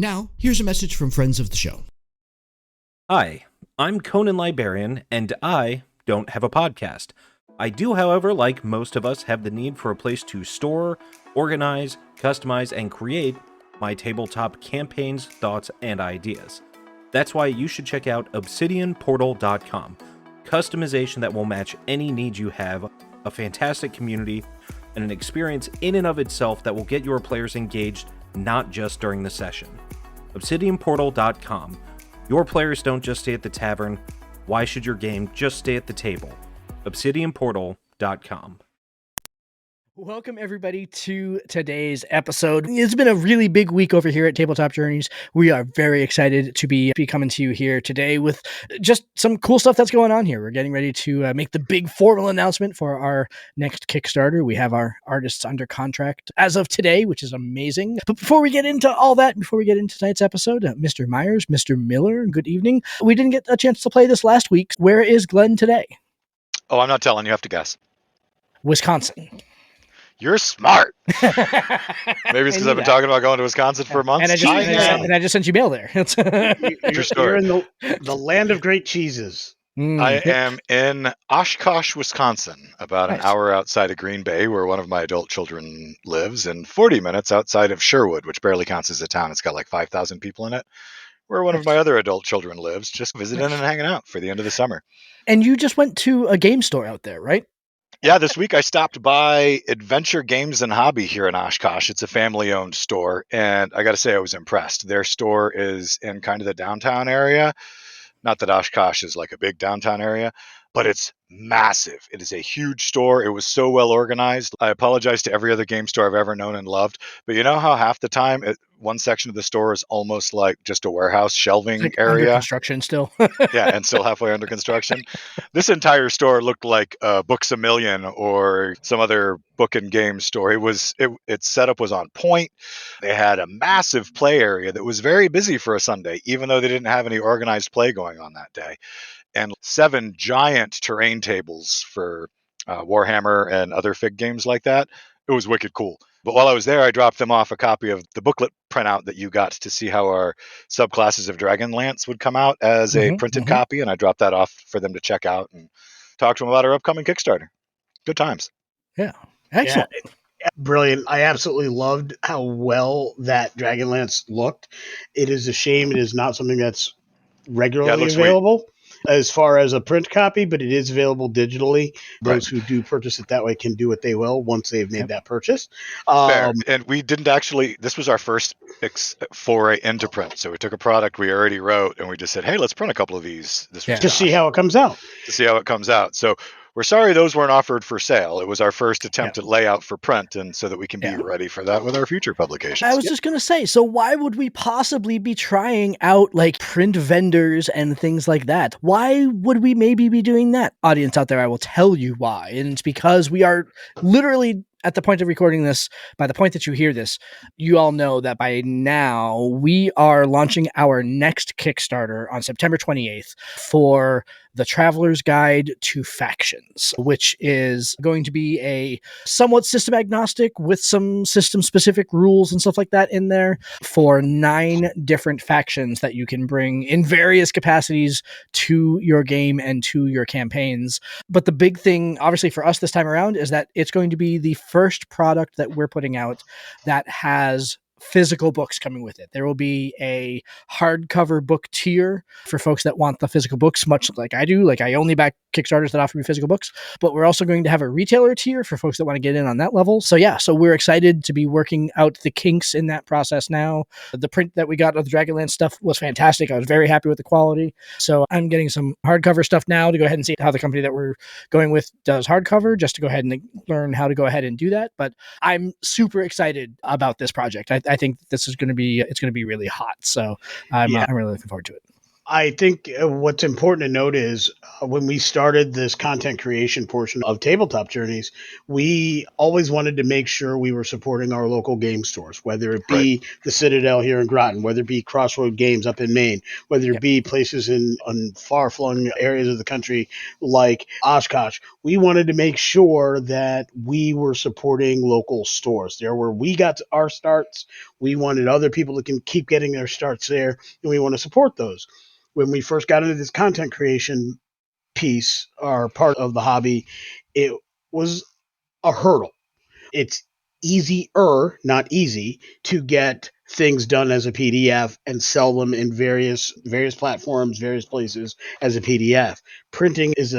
Now, here's a message from friends of the show. Hi, I'm Conan Librarian, and I don't have a podcast. I do, however, like most of us, have the need for a place to store, organize, customize, and create my tabletop campaigns, thoughts, and ideas. That's why you should check out obsidianportal.com. Customization that will match any need you have, a fantastic community, and an experience in and of itself that will get your players engaged, not just during the session. obsidianportal.com. Your players don't just stay at the tavern. Why should your game just stay at the table? obsidianportal.com. Welcome, everybody, to today's episode. It's been a really big week over here at Tabletop Journeys. We are very excited to be coming to you here today with just some cool stuff that's going on here. We're getting ready to make the big formal announcement for our next Kickstarter. We have our artists under contract as of today, which is amazing. But before we get into all that, before we get into tonight's episode, Mr. Myers, Mr. Miller, good evening. We didn't get a chance to play this last week. Where is Glen today? Oh, I'm not telling. You have to guess. Wisconsin. You're smart. Maybe it's because I've been talking about going to Wisconsin for months. And I just sent you mail there. True story. You're in the land of great cheeses. I am in Oshkosh, Wisconsin, about an hour outside of Green Bay, where one of my adult children lives, and 40 minutes outside of Sherwood, which barely counts as a town. It's got like 5,000 people in it, where one of my other adult children lives, just visiting and hanging out for the end of the summer. And you just went to a game store out there, right? Yeah, this week I stopped by Adventure Games and Hobby here in Oshkosh. It's a family-owned store, and I got to say I was impressed. Their store is in kind of the downtown area. Not that Oshkosh is like a big downtown area, but it's massive. It is a huge store. It was so well organized. I apologize to every other game store I've ever known and loved, but you know how half the time one section of the store is almost like just a warehouse shelving like area? Under construction still. Yeah, and still halfway under construction. This entire store looked like Books A Million or some other book and game store. Its setup was on point. They had a massive play area that was very busy for a Sunday, even though they didn't have any organized play going on that day. And 7 giant terrain tables for Warhammer and other FIG games like that. It was wicked cool. But while I was there, I dropped them off a copy of the booklet printout that you got to see how our subclasses of Dragonlance would come out as a printed copy. And I dropped that off for them to check out and talk to them about our upcoming Kickstarter. Good times. Yeah. Excellent. Yeah, brilliant. I absolutely loved how well that Dragonlance looked. It is a shame it is not something that's regularly available. Sweet. As far as a print copy, but it is available digitally. Those who do purchase it that way can do what they will once they've made that purchase. Fair. And we didn't actually, this was our first foray into print. So we took a product we already wrote and we just said, hey, let's print a couple of these. To see how it comes out. So we're sorry those weren't offered for sale. It was our first attempt at layout for print, and so that we can be ready for that with our future publications. I was just going to say, so why would we possibly be trying out like print vendors and things like that? Why would we maybe be doing that? Audience out there, I will tell you why. And it's because we are literally at the point of recording this, by the point that you hear this, you all know that by now we are launching our next Kickstarter on September 28th for The Traveler's Guide to Factions, which is going to be a somewhat system agnostic with some system specific rules and stuff like that in there for 9 different factions that you can bring in various capacities to your game and to your campaigns. But the big thing, obviously for us this time around, is that it's going to be the first product that we're putting out that has physical books coming with it. There will be a hardcover book tier for folks that want the physical books, much like I do. Like I only back Kickstarters that offer me physical books, but we're also going to have a retailer tier for folks that want to get in on that level. So yeah, so we're excited to be working out the kinks in that process now. The print that we got of the Dragonlance stuff was fantastic. I was very happy with the quality. So I'm getting some hardcover stuff now to go ahead and see how the company that we're going with does hardcover, just to go ahead and learn how to go ahead and do that. But I'm super excited about this project. I think this is going to be, it's going to be really hot. So I'm really looking forward to it. I think what's important to note is when we started this content creation portion of Tabletop Journeys, we always wanted to make sure we were supporting our local game stores, whether it be the Citadel here in Groton, whether it be Crossroad Games up in Maine, whether it be places in far-flung areas of the country like Oshkosh. We wanted to make sure that we were supporting local stores. There where we got our starts, we wanted other people to keep getting their starts there, and we want to support those. When we first got into this content creation piece or part of the hobby, it was a hurdle. It's easier, not easy, to get things done as a PDF and sell them in various platforms, various places as a PDF. Printing is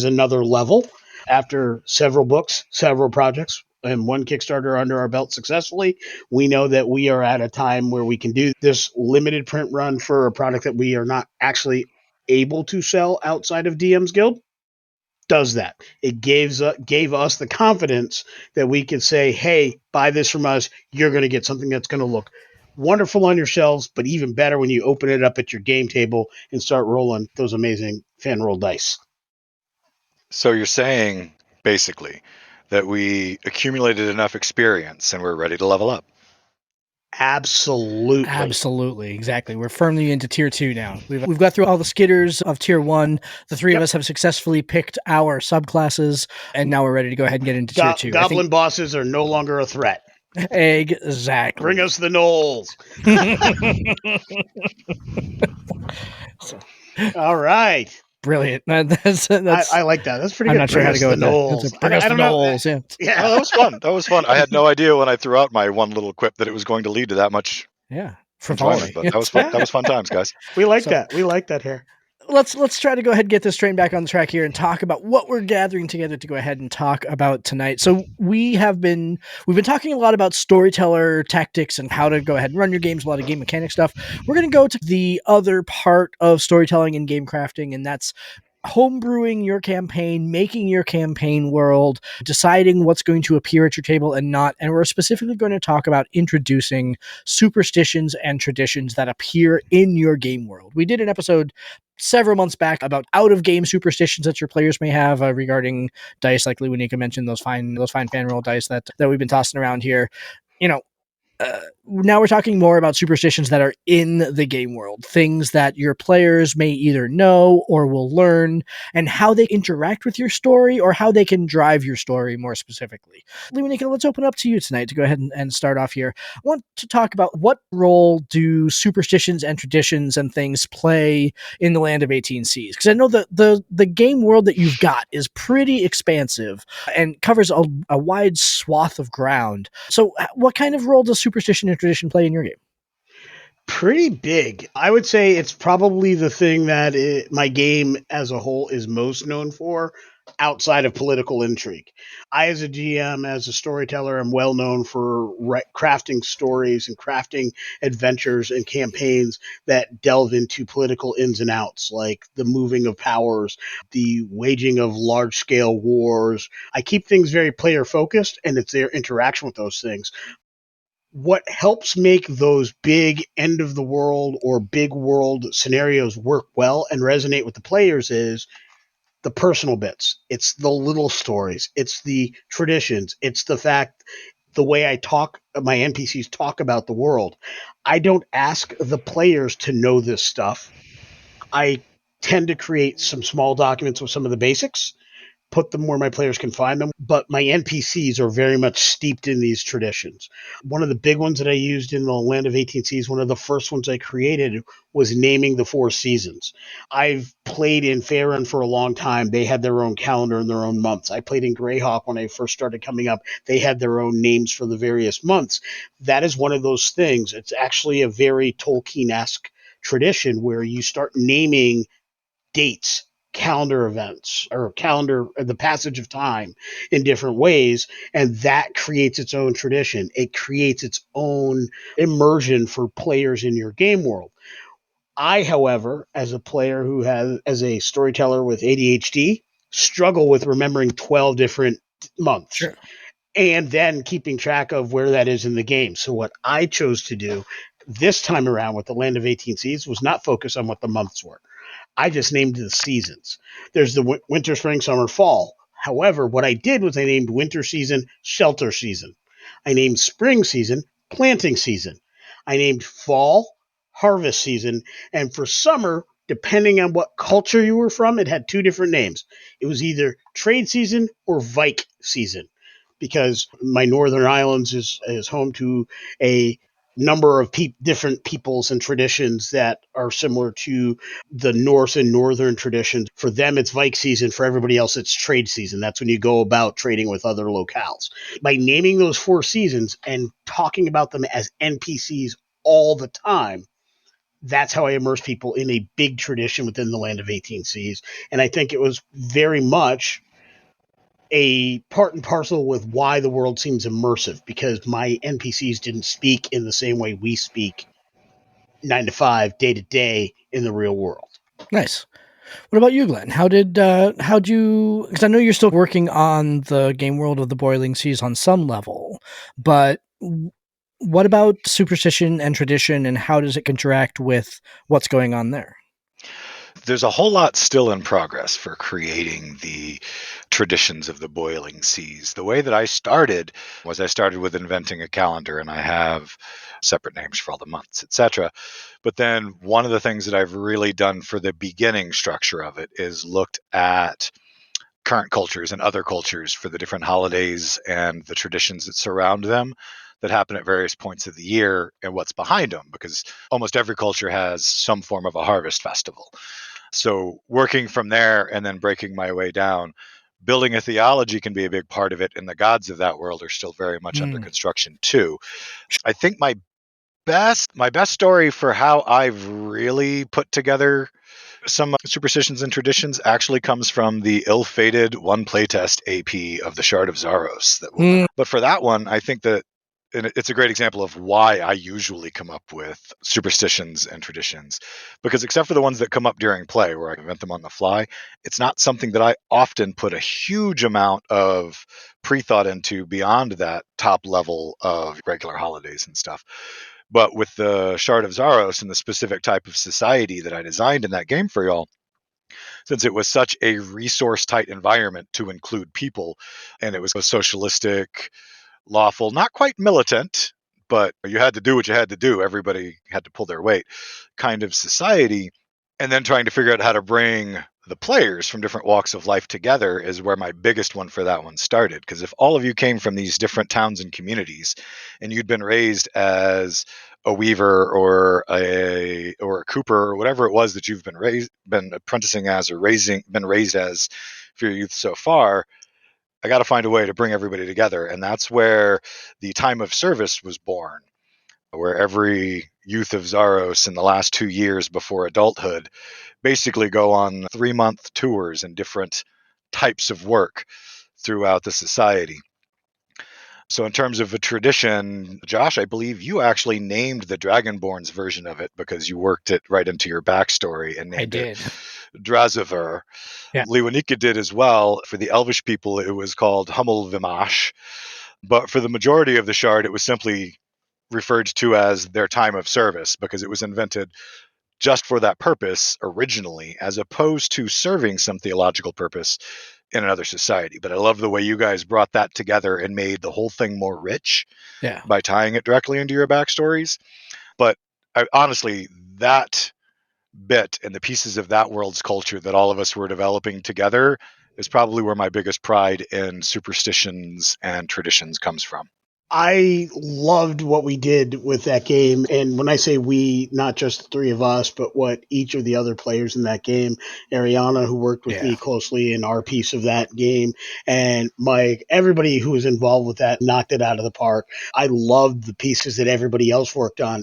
another level. After several books, several projects, and one Kickstarter under our belt successfully, we know that we are at a time where we can do this limited print run for a product that we are not actually able to sell outside of DM's Guild. Does that. It gave us the confidence that we could say, hey, buy this from us. You're going to get something that's going to look wonderful on your shelves, but even better when you open it up at your game table and start rolling those amazing fan roll dice. So you're saying, basically, that we accumulated enough experience and we're ready to level up. Absolutely, exactly. We're firmly into tier 2 now. We've got through all the skitters of tier 1. The three of us have successfully picked our subclasses, and now we're ready to go ahead and get into tier 2. Goblin bosses are no longer a threat. Exactly. Bring us the gnolls. All right. Brilliant. That's I like that. That's pretty good. I'm not sure how to go with that. Bring us the gnolls. Yeah. Oh, that was fun. That was fun. I had no idea when I threw out my one little quip that it was going to lead to that much enjoyment, but that was fun. That was fun times, guys. We like that. We like that here. Let's try to go ahead and get this train back on the track here and talk about what we're gathering together to go ahead and talk about tonight. So we've been talking a lot about storyteller tactics and how to go ahead and run your games, a lot of game mechanic stuff. We're going to go to the other part of storytelling and game crafting, and that's homebrewing your campaign, making your campaign world, deciding what's going to appear at your table and not. And we're specifically going to talk about introducing superstitions and traditions that appear in your game world. We did an episode several months back about out-of-game superstitions that your players may have regarding dice, like Lewanika mentioned, those fine fan roll dice that we've been tossing around here. Now we're talking more about superstitions that are in the game world, things that your players may either know or will learn, and how they interact with your story or how they can drive your story more specifically. Lewanika, let's open up to you tonight to go ahead and start off here. I want to talk about what role do superstitions and traditions and things play in the land of 18 Seas? Because I know the game world that you've got is pretty expansive and covers a wide swath of ground. So what kind of role does superstition and tradition play in your game? Pretty big. I would say it's probably the thing that my game as a whole is most known for outside of political intrigue. I, as a GM, as a storyteller, am well known for crafting stories and crafting adventures and campaigns that delve into political ins and outs, like the moving of powers, the waging of large-scale wars. I keep things very player-focused, and it's their interaction with those things. What helps make those big end of the world or big world scenarios work well and resonate with the players is the personal bits. It's the little stories. It's the traditions. It's the fact, the way my NPCs talk about the world. I don't ask the players to know this stuff. I tend to create some small documents with some of the basics, put them where my players can find them, but my NPCs are very much steeped in these traditions. One of the big ones that I used in the Land of 18 Seas, one of the first ones I created, was naming the 4 seasons. I've played in Faerun for a long time. They had their own calendar and their own months. I played in Greyhawk when I first started coming up. They had their own names for the various months. That is one of those things. It's actually a very Tolkien-esque tradition where you start naming dates, calendar events, or the passage of time in different ways, and that creates its own tradition. It creates its own immersion for players in your game world. I, however, as as a storyteller with ADHD, struggle with remembering 12 different months. Sure. And then keeping track of where that is in the game. So what I chose to do, This time around with the Land of 18 Seas was not focused on what the months were. I just named the seasons. There's the winter, spring, summer, fall. However, what I did was I named winter season shelter season. I named spring season planting season. I named fall harvest season. And for summer, depending on what culture you were from, it had two different names. It was either trade season or Vike season, because my northern islands is home to a number of different peoples and traditions that are similar to the Norse and Northern traditions. For them, it's Vike season. For everybody else, it's trade season. That's when you go about trading with other locales. By naming those 4 seasons and talking about them as NPCs all the time, that's how I immerse people in a big tradition within the Land of 18 Seas. And I think it was very much a part and parcel with why the world seems immersive, because my NPCs didn't speak in the same way we speak 9 to 5, day to day in the real world. Nice. What about you, Glenn? How'd you, because I know you're still working on the game world of the Boiling Seas on some level, but what about superstition and tradition, and how does it interact with what's going on there? There's a whole lot still in progress for creating the traditions of the Boiling Seas. The way that I started was I started with inventing a calendar, and I have separate names for all the months, etc. But then one of the things that I've really done for the beginning structure of it is looked at current cultures and other cultures for the different holidays and the traditions that surround them that happen at various points of the year and what's behind them, because almost every culture has some form of a harvest festival. So working from there and then breaking my way down, building a theology can be a big part of it, and the gods of that world are still very much under construction too. I think my best story for how I've really put together some superstitions and traditions actually comes from the ill-fated one playtest AP of the Shard of Zaros. But for that one, I think that it's a great example of why I usually come up with superstitions and traditions, because except for the ones that come up during play where I invent them on the fly, it's not something that I often put a huge amount of pre-thought into beyond that top level of regular holidays and stuff. But with the Shard of Zaros and the specific type of society that I designed in that game for y'all, since it was such a resource tight environment to include people, and it was a socialistic, lawful, not quite militant, but you had to do what you had to do. Everybody had to pull their weight kind of society. And then trying to figure out how to bring the players from different walks of life together is where my biggest one for that one started. Because if all of you came from these different towns and communities and you'd been raised as a weaver or a cooper or whatever it was that you've been apprenticing as or been raised as for your youth so far, I got to find a way to bring everybody together. And that's where the time of service was born, where every youth of Zaros in the last 2 years before adulthood basically go on 3-month tours in different types of work throughout the society. So in terms of a tradition, Josh, I believe you actually named the Dragonborn's version of it because you worked it right into your backstory and named it Drazaver. Yeah. Lewanika did as well. For the Elvish people, it was called Hummel Vimash. But for the majority of the Shard, it was simply referred to as their time of service because it was invented just for that purpose originally, as opposed to serving some theological purpose in another society. But I love the way you guys brought that together and made the whole thing more rich by tying it directly into your backstories. But honestly, that bit and the pieces of that world's culture that all of us were developing together is probably where my biggest pride in superstitions and traditions comes from. I loved what we did with that game. And when I say we, not just the 3 of us, but what each of the other players in that game, Ariana, who worked with me closely in our piece of that game, and Mike, everybody who was involved with that knocked it out of the park. I loved the pieces that everybody else worked on.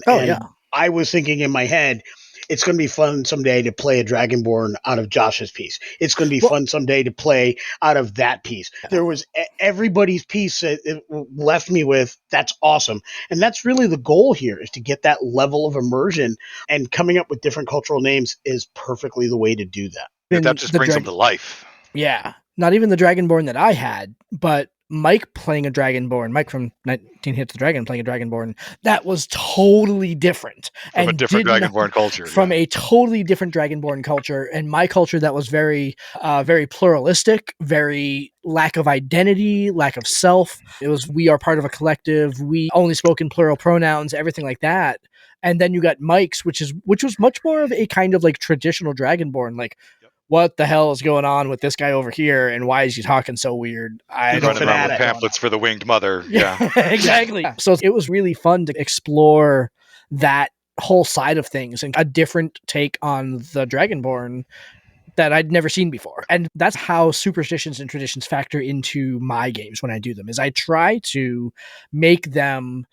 I was thinking in my head, it's going to be fun someday to play a Dragonborn out of Josh's piece. It's going to be fun someday to play out of that piece. There was everybody's piece that it left me with, that's awesome. And that's really the goal here, is to get that level of immersion, and coming up with different cultural names is perfectly the way to do that. That just brings them to life. Yeah. Not even the Dragonborn that I had, but Mike playing a Dragonborn, Mike from 19 Hits the Dragon playing a Dragonborn, that was totally different. From a different Dragonborn culture. From a totally different Dragonborn culture. And my culture that was very, very pluralistic, very lack of identity, lack of self. It was, we are part of a collective. We only spoke in plural pronouns, everything like that. And then you got Mike's, which was much more of a kind of like traditional Dragonborn, like, what the hell is going on with this guy over here, and why is he talking so weird? I don't running around with pamphlets for the Winged Mother. Yeah, exactly. So it was really fun to explore that whole side of things and a different take on the Dragonborn that I'd never seen before. And that's how superstitions and traditions factor into my games when I do them, is I try to make them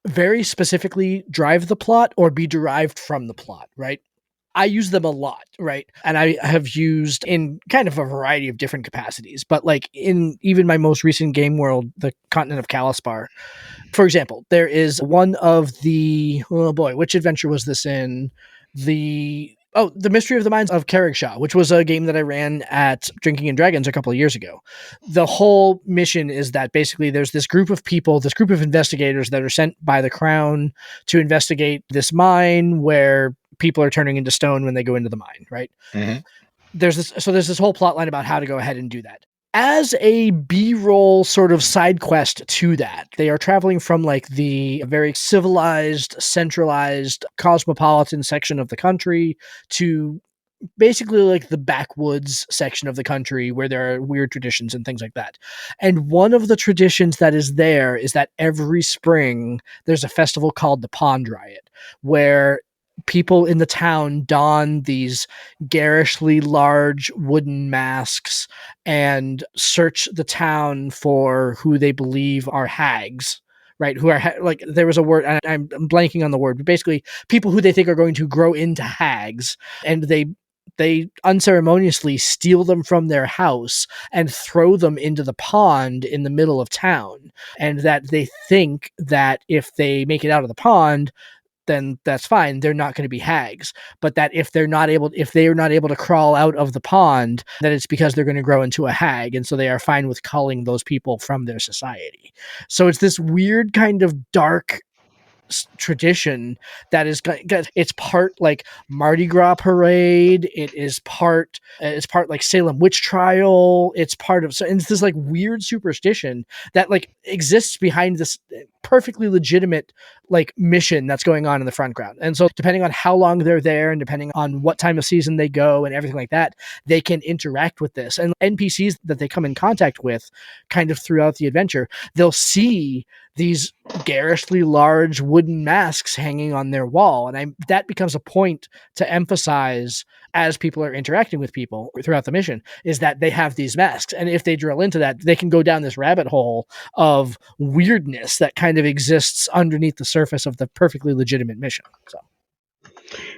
very specifically drive the plot or be derived from the plot, right? I use them a lot, right? And I have used in kind of a variety of different capacities, but like in even my most recent game world, the continent of Kalispar, for example, there is one of the, oh boy, which adventure was this in? The Mystery of the Mines of Carrigshaw, which was a game that I ran at Drinking and Dragons a couple of years ago. The whole mission is that basically there's this group of people, this group of investigators that are sent by the crown to investigate this mine where people are turning into stone when they go into the mine, right? Mm-hmm. There's this whole plot line about how to go ahead and do that. As a B-roll sort of side quest to that, they are traveling from like the very civilized, centralized, cosmopolitan section of the country to basically like the backwoods section of the country where there are weird traditions and things like that. And one of the traditions that is there is that every spring there's a festival called the Pond Riot, where people in the town don these garishly large wooden masks and search the town for who they believe are hags, right? Who are like, there was a word, and I'm blanking on the word, but basically people who they think are going to grow into hags, and they unceremoniously steal them from their house and throw them into the pond in the middle of town. And that they think that if they make it out of the pond, then that's fine. They're not going to be hags. But that if they are not able to crawl out of the pond, that it's because they're going to grow into a hag. And so they are fine with culling those people from their society. So it's this weird kind of dark tradition that is, it's part like Mardi Gras parade, it's part like Salem witch trial, it's part of, so it's this like weird superstition that like exists behind this perfectly legitimate like mission that's going on in the front ground. And so depending on how long they're there and depending on what time of season they go and everything like that, they can interact with this. And NPCs that they come in contact with kind of throughout the adventure, they'll see these garishly large wooden masks hanging on their wall. And that becomes a point to emphasize as people are interacting with people throughout the mission, is that they have these masks. And if they drill into that, they can go down this rabbit hole of weirdness that kind of exists underneath the surface of the perfectly legitimate mission. So.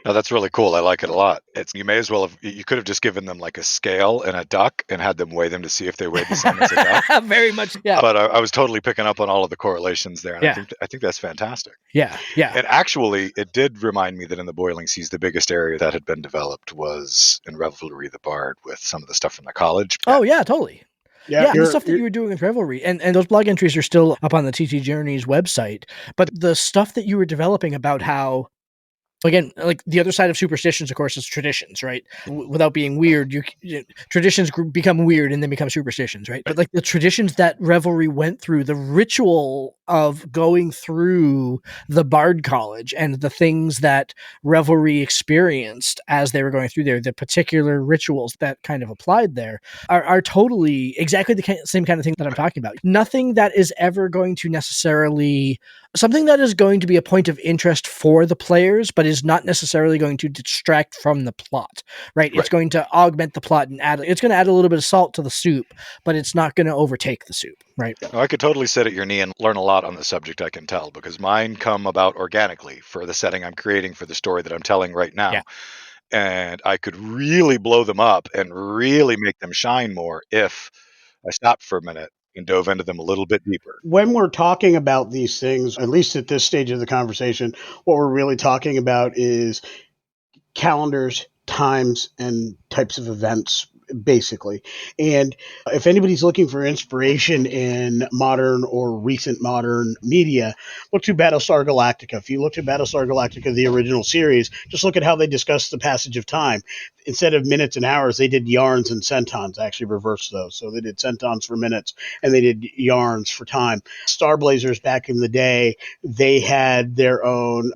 No, that's really cool. I like it a lot. You may as well have, you could have just given them like a scale and a duck and had them weigh them to see if they weighed the same as a duck. Very much, yeah. But I was totally picking up on all of the correlations there. And yeah. I think that's fantastic. Yeah, yeah. And actually, it did remind me that in the Boiling Seas, the biggest area that had been developed was in Revelry the Bard with some of the stuff from the college. Oh, yeah, totally. Yeah, the stuff that you were doing with Revelry, and those blog entries are still up on the TT Journeys website, but the stuff that you were developing about how, again, like the other side of superstitions, of course, is traditions, right? Without being weird, traditions become weird and then become superstitions, right? But like the traditions that Revelry went through, the ritual of going through the Bard College and the things that Revelry experienced as they were going through there, the particular rituals that kind of applied there are totally exactly the same kind of thing that I'm talking about. Nothing that is ever going to necessarily, something that is going to be a point of interest for the players, but is not necessarily going to distract from the plot, right? It's going to augment the plot and it's going to add a little bit of salt to the soup, but it's not going to overtake the soup, right? No, I could totally sit at your knee and learn a lot on the subject, I can tell, because mine come about organically for the setting I'm creating for the story that I'm telling right now. Yeah. And I could really blow them up and really make them shine more if I stopped for a minute and dove into them a little bit deeper. When we're talking about these things, at least at this stage of the conversation, what we're really talking about is calendars, times, and types of events basically. And if anybody's looking for inspiration in modern or recent modern media, look to Battlestar Galactica. If you look at Battlestar Galactica, the original series, just look at how they discuss the passage of time. Instead of minutes and hours, they did yarns and centons. I actually reversed those. So they did centons for minutes and they did yarns for time. Star Blazers back in the day, they had their own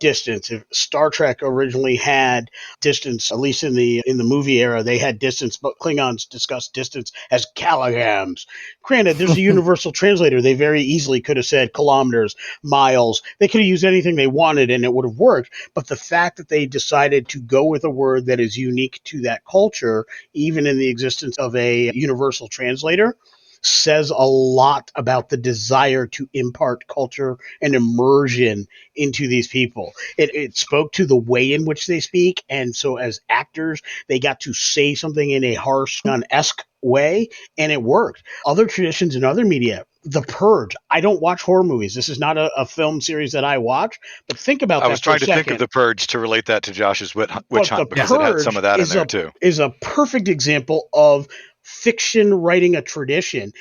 distance. If Star Trek originally had distance, at least in the movie era, they had distance, but Klingons discussed distance as kilograms. Granted, there's a universal translator. They very easily could have said kilometers, miles. They could have used anything they wanted and it would have worked. But the fact that they decided to go with a word that is unique to that culture, even in the existence of a universal translator, says a lot about the desire to impart culture and immersion into these people. It spoke to the way in which they speak. And so as actors, they got to say something in a harsh, esque way, and it worked. Other traditions in other media, The Purge. I don't watch horror movies. This is not a film series that I watch, but think about that. I was trying to think of The Purge to relate that to Josh's witch hunt because it had some of that in there too. Is a perfect example of fiction writing a tradition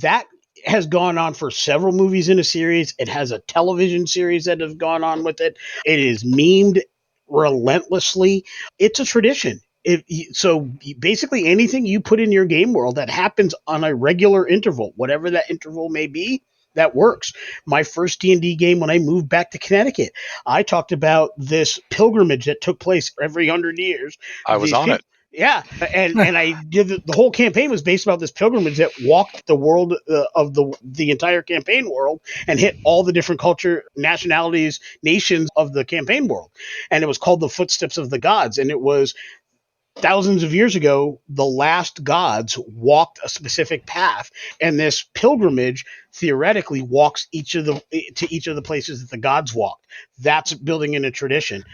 that has gone on for several movies in a series. It has a television series that has gone on with it. It is memed relentlessly. It's a tradition. So basically anything you put in your game world that happens on a regular interval, whatever that interval may be, that works. My first D&D game when I moved back to Connecticut, I talked about this pilgrimage that took place every 100 years. I was on it. Yeah, and I did the whole campaign was based about this pilgrimage that walked the world of the entire campaign world and hit all the different culture, nationalities, nations of the campaign world, and it was called the Footsteps of the Gods, and it was thousands of years ago, the last gods walked a specific path, and this pilgrimage theoretically walks to each of the places that the gods walked. That's building in a tradition.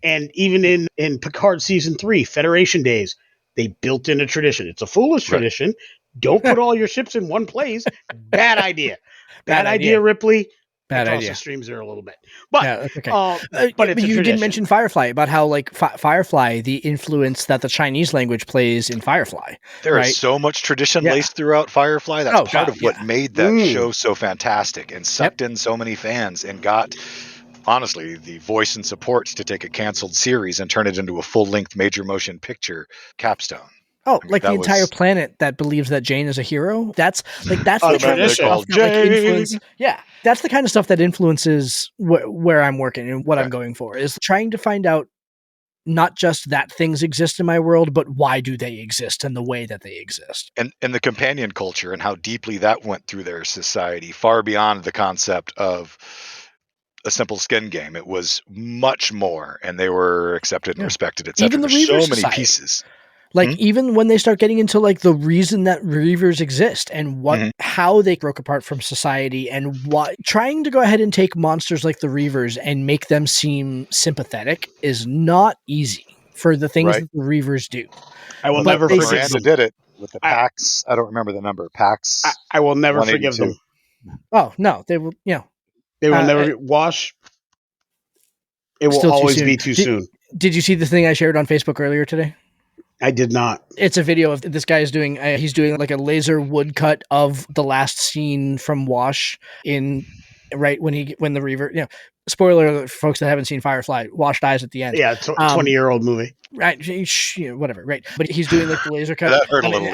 And even in Picard season 3, Federation Days, they built in a tradition. It's a foolish tradition. Don't put all your ships in one place. Bad idea. Bad idea, Ripley. Bad idea. The streams there a little bit, but yeah, that's okay. But it's you didn't mention Firefly, about how like Firefly, the influence that the Chinese language plays in Firefly. There is so much tradition laced throughout Firefly. That's part of what made that show so fantastic and sucked in so many fans and got, honestly, the voice and support to take a canceled series and turn it into a full-length major motion picture capstone. Oh, like the entire planet that believes that Jane is a hero. That's the kind of stuff that that's the kind of stuff that influences where I'm working and what I'm going for, is trying to find out not just that things exist in my world, but why do they exist and the way that they exist. And the companion culture and how deeply that went through their society, far beyond the concept of a simple skin game. It was much more, and they were accepted and respected, etc. Even the There's Reaver so many Society. Pieces. Like even when they start getting into like the reason that Reavers exist and how they broke apart from society, and what trying to go ahead and take monsters like the Reavers and make them seem sympathetic is not easy for the things that the Reavers do. I will never forgive Miranda them. did it with the PAX. I don't remember the number. PAX. I will never forgive them. Oh no, they will. They will never wash. It will always be too soon. Did you see the thing I shared on Facebook earlier today? I did not. It's a video of this guy is doing. He's doing like a laser woodcut of the last scene from Wash when the Reaver. Spoiler alert for folks that haven't seen Firefly. Wash dies at the end. Yeah, 20-year-old movie. Right, whatever. Right, but he's doing like the laser cut. That hurt a little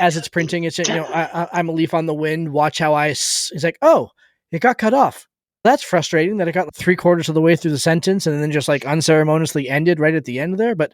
as it's printing. It's I'm a leaf on the wind. Watch how he's like, oh, it got cut off. That's frustrating that it got 3/4 of the way through the sentence and then just like unceremoniously ended right at the end there. But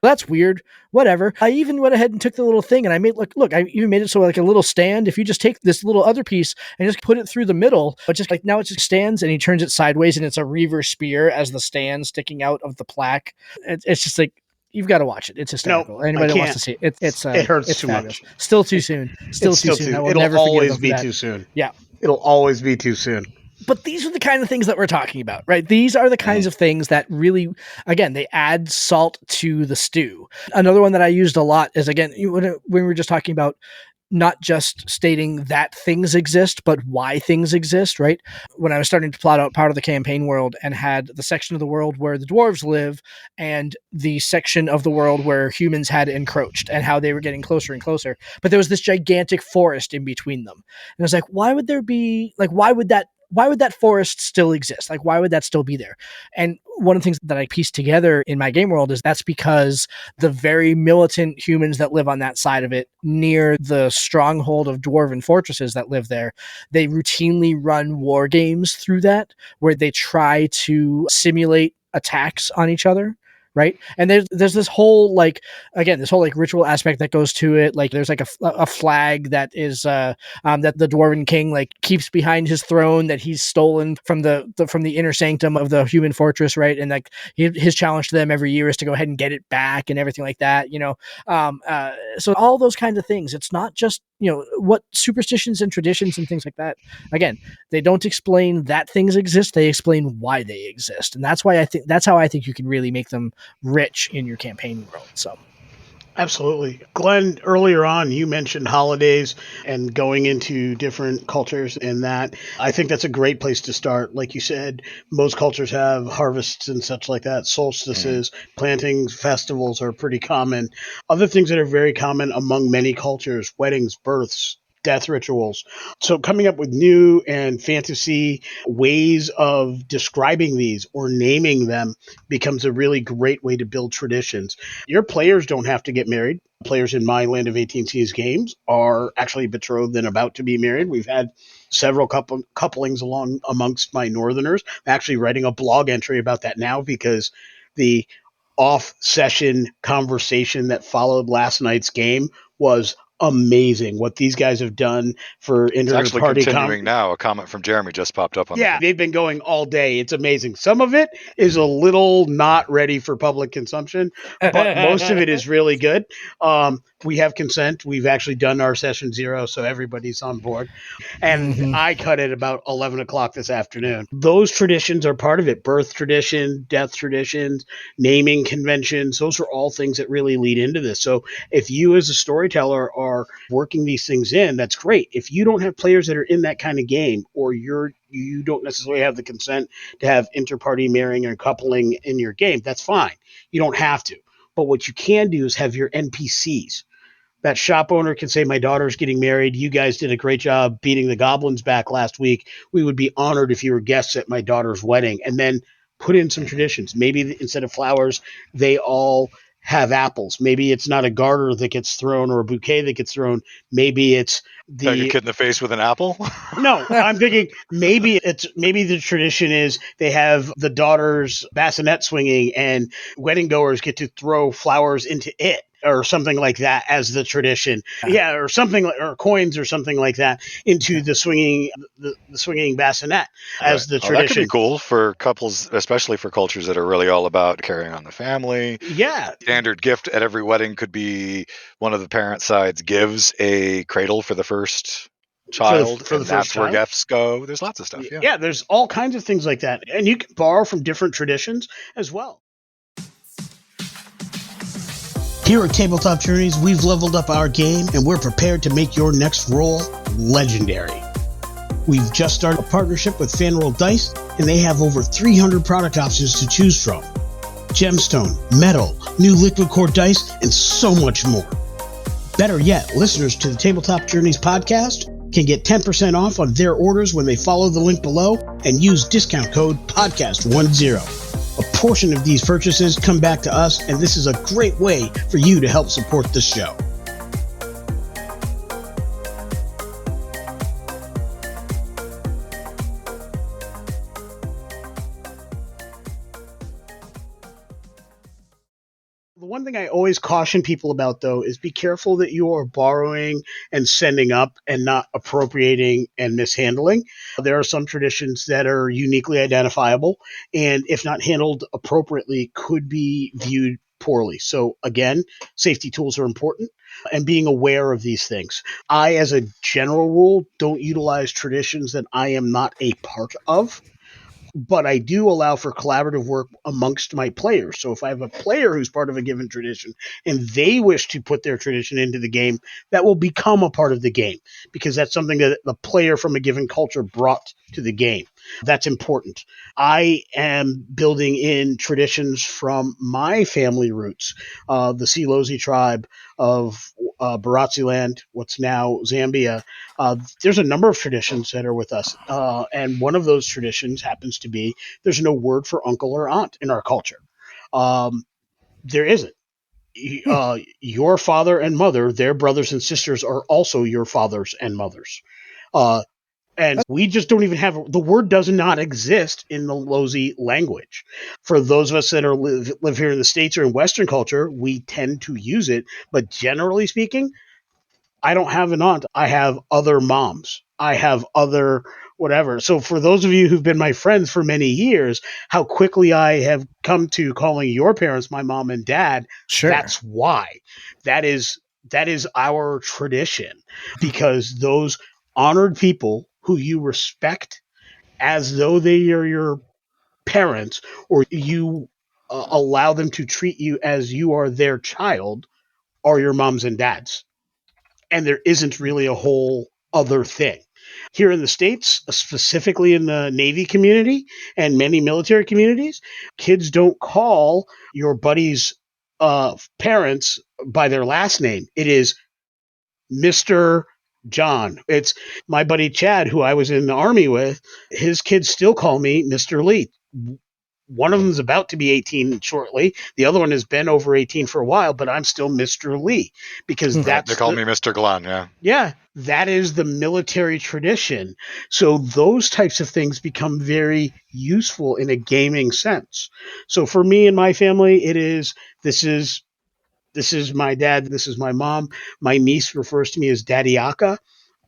that's weird. Whatever. I even went ahead and took the little thing and I made look, I even made it so like a little stand. If you just take this little other piece and just put it through the middle, but just like now it just stands and he turns it sideways and it's a Reaver spear as the stand sticking out of the plaque. It's just like, you've got to watch it. It's hysterical. Nope, anybody that wants to see it, it hurts too much. Still too soon. Still too soon. It'll always be too soon. Yeah. It'll always be too soon. But these are the kind of things that we're talking about, right? These are the kinds of things that really, again, they add salt to the stew. Another one that I used a lot is, again, when we were just talking about not just stating that things exist, but why things exist, right? When I was starting to plot out part of the campaign world and had the section of the world where the dwarves live and the section of the world where humans had encroached and how they were getting closer and closer, but there was this gigantic forest in between them. And I was like, why would there be, like, why would that forest still exist? Like, why would that still be there? And one of the things that I pieced together in my game world is that's because the very militant humans that live on that side of it, near the stronghold of dwarven fortresses that live there, they routinely run war games through that, where they try to simulate attacks on each other. Right. And there's this whole, like, again, this whole like ritual aspect that goes to it. Like there's like a flag that is that the dwarven king like keeps behind his throne that he's stolen from the inner sanctum of the human fortress. Right. And like his challenge to them every year is to go ahead and get it back and everything like that, you know. So all those kinds of things. It's not just, you know, what superstitions and traditions and things like that. Again, they don't explain that things exist. They explain why they exist. And that's how I think you can really make them rich in your campaign world. So Absolutely. Glenn, earlier on, you mentioned holidays and going into different cultures and that. I think that's a great place to start. Like you said, most cultures have harvests and such like that, solstices, plantings, festivals are pretty common. Other things that are very common among many cultures, weddings, births, death rituals. So coming up with new and fantasy ways of describing these or naming them becomes a really great way to build traditions. Your players don't have to get married. Players in my Land of 18 Seas games are actually betrothed and about to be married. We've had several couplings along amongst my Northerners. I'm actually writing a blog entry about that now because the off-session conversation that followed last night's game was amazing. What these guys have done for It's actually inter-party continuing now. A comment from Jeremy just popped up on yeah, they've been going all day. It's amazing. Some of it is a little not ready for public consumption, but most of it is really good. We have consent. We've actually done our session 0, so everybody's on board. And I cut it about 11 o'clock this afternoon. Those traditions are part of it. Birth tradition, death traditions, naming conventions. Those are all things that really lead into this. So if you as a storyteller are working these things in, that's great. If you don't have players that are in that kind of game, or you don't necessarily have the consent to have inter-party marrying or coupling in your game, that's fine. You don't have to. But what you can do is have your NPCs. That shop owner can say, my daughter's getting married. You guys did a great job beating the goblins back last week. We would be honored if you were guests at my daughter's wedding. And then put in some traditions. Maybe instead of flowers, they all have apples. Maybe it's not a garter that gets thrown or a bouquet that gets thrown. Maybe it's Peck a kid in the face with an apple? No, I'm thinking maybe the tradition is they have the daughter's bassinet swinging and wedding goers get to throw flowers into it or something like that as the tradition. Yeah, or something or coins or something like that into the swinging bassinet as the tradition. That could be cool for couples, especially for cultures that are really all about carrying on the family. Yeah. Standard gift at every wedding could be one of the parent sides gives a cradle for the first child, for the and first that's where child. gifts go. There's lots of stuff. Yeah, there's all kinds of things like that. And you can borrow from different traditions as well. Here at Tabletop Journeys, we've leveled up our game and we're prepared to make your next roll legendary. We've just started a partnership with FanRoll Dice, and they have over 300 product options to choose from. Gemstone, metal, new liquid core dice, and so much more. Better yet, listeners to the Tabletop Journeys podcast can get 10% off on their orders when they follow the link below and use discount code PODCAST10. A portion of these purchases come back to us, and this is a great way for you to help support the show. The one thing I always caution people about, though, is be careful that you are borrowing and sending up and not appropriating and mishandling. There are some traditions that are uniquely identifiable, and if not handled appropriately, could be viewed poorly. So again, safety tools are important and being aware of these things. I, as a general rule, don't utilize traditions that I am not a part of. but I do allow for collaborative work amongst my players. So if I have a player who's part of a given tradition and they wish to put their tradition into the game, that will become a part of the game because that's something that the player from a given culture brought to the game. That's important. I am building in traditions from my family roots, the Silozi tribe of Baratsi land, what's now Zambia. There's a number of traditions that are with us. And one of those traditions happens to be there's no word for uncle or aunt in our culture. There isn't. Your father and mother, their brothers and sisters, are also your fathers and mothers. And we just don't even have the word does not exist in the Lozi language. For those of us that live here in the States or in Western culture, we tend to use it. But generally speaking, I don't have an aunt. I have other moms. I have other whatever. So for those of you who've been my friends for many years, how quickly I have come to calling your parents my mom and dad, Sure. that's why. That is our tradition because those honored people who you respect as though they are your parents or you allow them to treat you as you are their child are your moms and dads, and there isn't really a whole other thing. Here in the States, specifically in the Navy community and many military communities, kids don't call your buddy's parents by their last name. It is Mr. John. It's my buddy Chad, who I was in the Army with. His kids still call me Mr. Lee. One of them is about to be 18 shortly. The other one has been over 18 for a while, but I'm still Mr. Lee because Right, they call me Mr. Glen, yeah. Yeah, that is the military tradition. So those types of things become very useful in a gaming sense. So for me and my family, this is my dad, this is my mom. My niece refers to me as Daddy Aka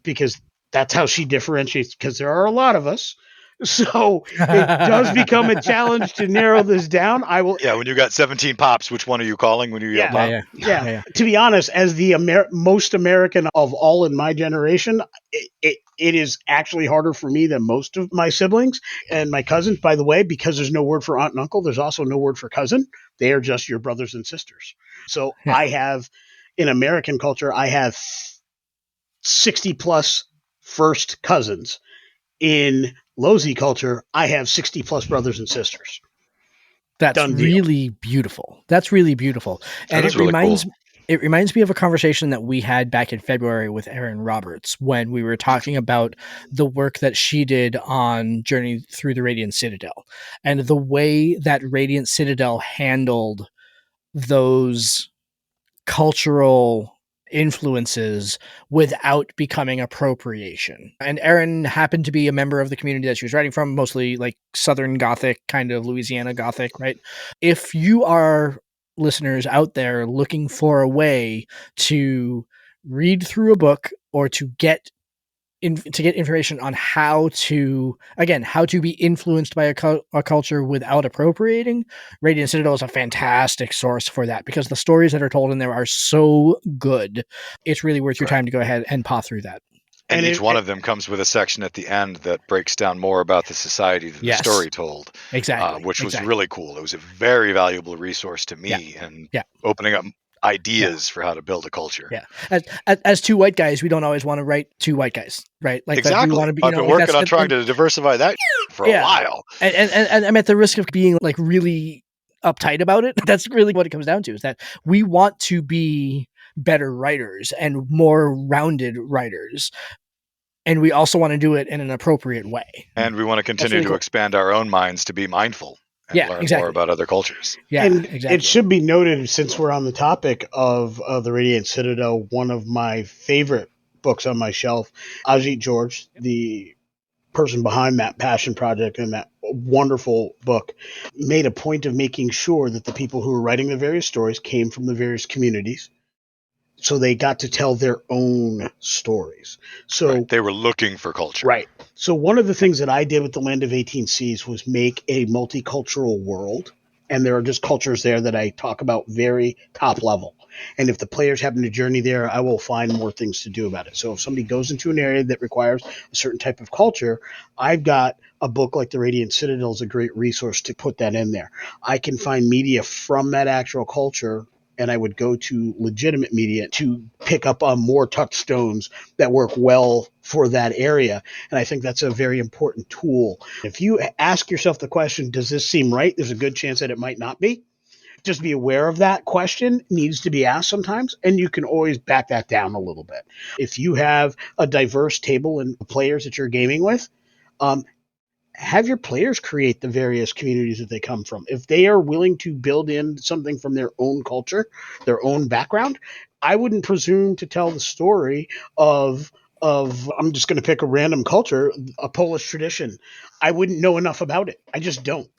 because that's how she differentiates because there are a lot of us. So it does become a challenge to narrow this down. I will. Yeah, when you got 17 pops, which one are you calling when you yell pop? Yeah. To be honest, as the most American of all in my generation, it is actually harder for me than most of my siblings and my cousins. By the way, because there's no word for aunt and uncle, there's also no word for cousin. They are just your brothers and sisters. So I have, in American culture, I have 60 plus first cousins. In Lozi culture, I have 60 plus brothers and sisters. That's really beautiful. That's really beautiful. And it reminds me of a conversation that we had back in February with Erin Roberts when we were talking about the work that she did on Journey Through the Radiant Citadel and the way that Radiant Citadel handled those cultural influences without becoming appropriation. And Erin happened to be a member of the community that she was writing from, mostly like Southern Gothic, kind of Louisiana Gothic, right? If you are listeners out there looking for a way to read through a book or to get information on how to be influenced by a culture without appropriating, Radiant Citadel is a fantastic source for that because the stories that are told in there are so good. It's really worth your time to go ahead and paw through that. And each one of them comes with a section at the end that breaks down more about the society than the story told. Exactly. Which was really cool. It was a very valuable resource to me and opening up ideas for how to build a culture. Yeah. As two white guys, we don't always want to write two white guys, right? Like exactly. We want to be, I've been working on trying to diversify that for a while. And I'm at the risk of being like really uptight about it. That's really what it comes down to, is that we want to be better writers and more rounded writers. And we also want to do it in an appropriate way. And we want to continue to expand our own minds to be mindful. And learn more about other cultures. Yeah, and exactly. It should be noted, since we're on the topic of the Radiant Citadel, one of my favorite books on my shelf, Ajit George, the person behind that passion project and that wonderful book, made a point of making sure that the people who were writing the various stories came from the various communities. So they got to tell their own stories. So they were looking for culture. Right. So one of the things that I did with the Land of 18 Seas was make a multicultural world. And there are just cultures there that I talk about very top level. And if the players happen to journey there, I will find more things to do about it. So if somebody goes into an area that requires a certain type of culture, I've got a book like The Radiant Citadel is a great resource to put that in there. I can find media from that actual culture, and I would go to legitimate media to pick up on more touchstones that work well for that area. And I think that's a very important tool. If you ask yourself the question, does this seem right? There's a good chance that it might not be. Just be aware of that question needs to be asked sometimes, and you can always back that down a little bit. If you have a diverse table and players that you're gaming with, have your players create the various communities that they come from. If they are willing to build in something from their own culture, their own background, I wouldn't presume to tell the story of I'm just going to pick a random culture, a Polish tradition. I wouldn't know enough about it. I just don't.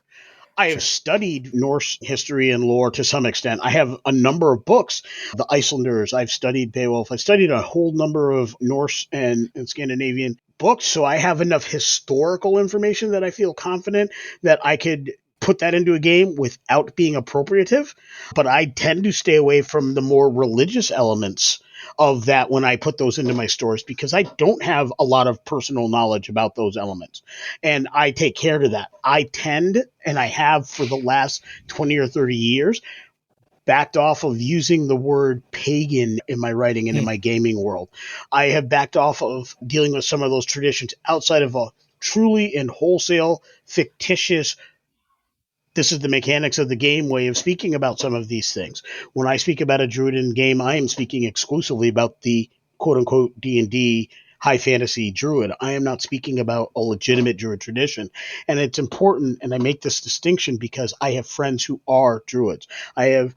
I have studied Norse history and lore to some extent. I have a number of books, the Icelanders. I've studied Beowulf. I've studied a whole number of Norse and Scandinavian books. So I have enough historical information that I feel confident that I could put that into a game without being appropriative. But I tend to stay away from the more religious elements of that when I put those into my stories because I don't have a lot of personal knowledge about those elements. And I take care to that. I tend, and I have for the last 20 or 30 years, backed off of using the word pagan in my writing and in my gaming world. I have backed off of dealing with some of those traditions outside of a truly and wholesale fictitious this is the mechanics of the game way of speaking about some of these things. When I speak about a Druiden game, I am speaking exclusively about the quote unquote D&D high fantasy Druid. I am not speaking about a legitimate Druid tradition. And it's important, and I make this distinction because I have friends who are Druids. I have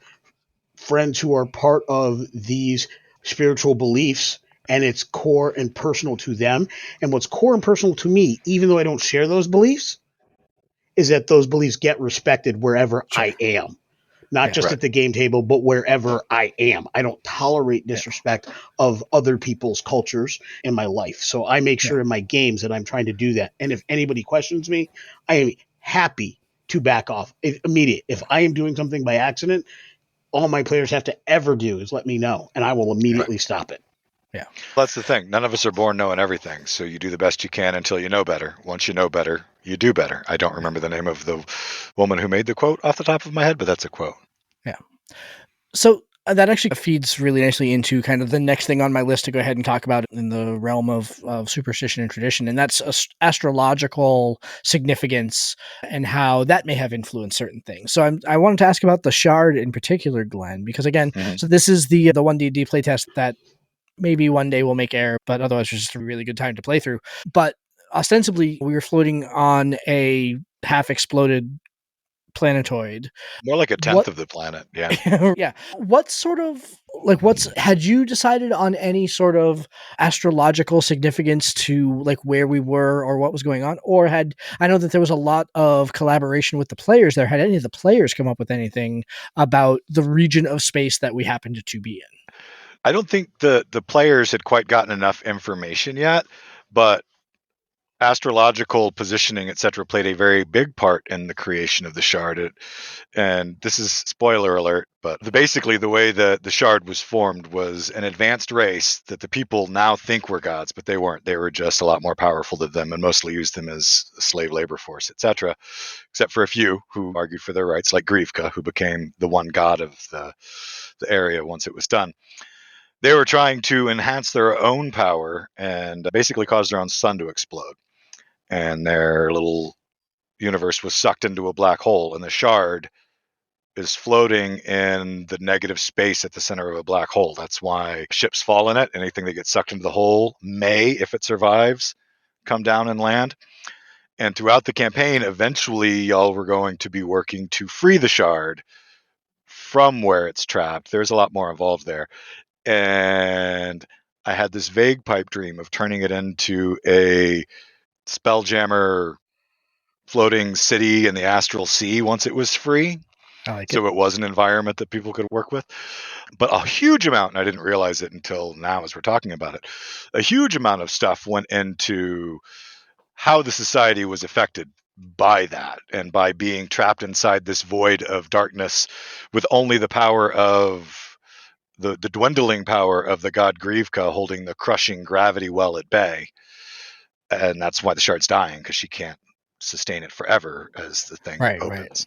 friends who are part of these spiritual beliefs, and it's core and personal to them. And what's core and personal to me, even though I don't share those beliefs, is that those beliefs get respected wherever I am. Not just at the game table, but wherever I am. I don't tolerate disrespect of other people's cultures in my life. So I make sure in my games that I'm trying to do that. And if anybody questions me, I am happy to back off immediate. If I am doing something by accident, all my players have to ever do is let me know, and I will immediately stop it. Yeah. That's the thing. None of us are born knowing everything. So you do the best you can until you know better. Once you know better, you do better. I don't remember the name of the woman who made the quote off the top of my head, but that's a quote. Yeah. So that actually feeds really nicely into kind of the next thing on my list to go ahead and talk about in the realm of superstition and tradition, and that's astrological significance and how that may have influenced certain things. So I wanted to ask about the shard in particular, Glenn, because again, so this is the 1D playtest that maybe one day we'll make air, but otherwise it's just a really good time to play through. But ostensibly, we were floating on a half-exploded planetoid. More like a tenth of the planet. Yeah. Yeah. What sort of had you decided on any sort of astrological significance to like where we were or what was going on? Or I know that there was a lot of collaboration with the players there. Had any of the players come up with anything about the region of space that we happened to be in? I don't think the players had quite gotten enough information yet, but astrological positioning, etc., played a very big part in the creation of the shard. And this is spoiler alert, but basically the way the shard was formed was an advanced race that the people now think were gods, but they weren't. They were just a lot more powerful than them and mostly used them as a slave labor force, etc., except for a few who argued for their rights, like Grivka, who became the one god of the area once it was done. They were trying to enhance their own power and basically cause their own sun to explode. And their little universe was sucked into a black hole, and the shard is floating in the negative space at the center of a black hole. That's why ships fall in it. Anything that gets sucked into the hole may, if it survives, come down and land. And throughout the campaign, eventually y'all were going to be working to free the shard from where it's trapped. There's a lot more involved there. And I had this vague pipe dream of turning it into a Spelljammer floating city in the astral sea once it was free. I like so it was an environment that people could work with. But a huge amount, and I didn't realize it until now as we're talking about it, a huge amount of stuff went into how the society was affected by that and by being trapped inside this void of darkness with only the power of the dwindling power of the god Grivka holding the crushing gravity well at bay. And that's why the shard's dying, because she can't sustain it forever as the thing opens.